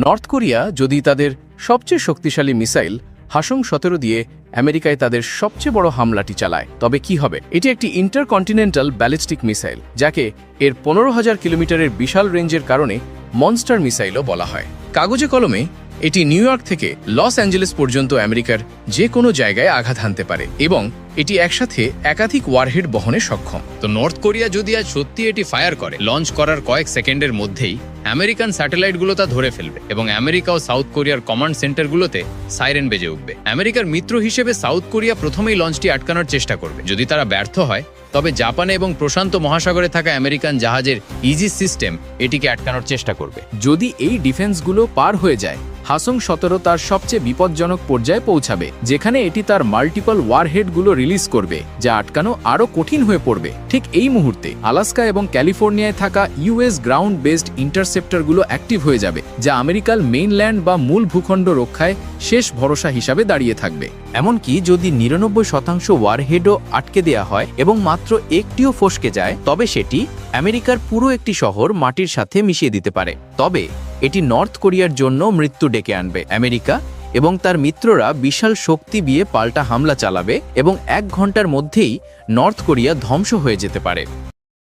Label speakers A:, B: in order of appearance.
A: North Korea যদি তাদের সবচেয়ে শক্তিশালী মিসাইল হাসং-17 দিয়ে আমেরিকায় তাদের সবচেয়ে বড় হামলাটি চালায়, তবে কি হবে? এটি একটি ইন্টারকন্টিনেন্টাল ব্যালিস্টিক মিসাইল, যাকে এর 15,000 কিলোমিটারের বিশাল রেঞ্জের কারণে মনস্টার মিসাইলও বলা হয়। কাগজে কলমে এটি নিউ ইয়র্ক থেকে লস অ্যাঞ্জেলেস পর্যন্ত আমেরিকার যে কোনো জায়গায় আঘাত হানতে পারে এবং এটি একসাথে একাধিক ওয়ারহেড বহনে সক্ষম।
B: তো নর্থ কোরিয়া যদি আজ সত্যি এটি ফায়ার করে, লঞ্চ করার কয়েক সেকেন্ডের মধ্যেই আমেরিকান স্যাটেলাইটগুলো তা ধরে ফেলবে এবং আমেরিকা ও সাউথ কোরিয়ার কমান্ড সেন্টারগুলোতে সাইরেন বেজে উঠবে। আমেরিকার মিত্র হিসেবে সাউথ কোরিয়া প্রথমেই লঞ্চটি আটকানোর চেষ্টা করবে। যদি তারা ব্যর্থ হয়, তবে জাপানে এবং প্রশান্ত মহাসাগরে থাকা আমেরিকান জাহাজের ইজিস সিস্টেম এটিকে আটকানোর চেষ্টা করবে।
A: যদি এই ডিফেন্সগুলো পার হয়ে যায়, হাসং-17 তার সবচেয়ে বিপজ্জনক পর্যায়ে পৌঁছাবে, যেখানে এটি তার মাল্টিপল ওয়ারহেডগুলো রিলিজ করবে, যা আটকানো আরও কঠিন হয়ে পড়বে। ঠিক এই মুহূর্তে আলাস্কা এবং ক্যালিফোর্নিয়ায় থাকা ইউএস গ্রাউন্ড বেসড ইন্টারসেপ্টরগুলো অ্যাক্টিভ হয়ে যাবে, যা আমেরিকার মেইনল্যান্ড বা মূল ভূখণ্ড রক্ষায় শেষ ভরসা হিসাবে দাঁড়িয়ে থাকবে।
C: এমনকি যদি 99% ওয়ারহেডও আটকে দেয়া হয় এবং মাত্র একটিও ফসকে যায়, তবে সেটি আমেরিকার পুরো একটি শহর মাটির সাথে মিশিয়ে দিতে পারে। তবে এটি নর্থ কোরিয়ার জন্য মৃত্যু ডেকে আনবে। আমেরিকা এবং তার মিত্ররা বিশাল শক্তি দিয়ে পাল্টা হামলা চালাবে এবং 1 ঘন্টার মধ্যেই নর্থ কোরিয়া ধ্বংস হয়ে যেতে পারে।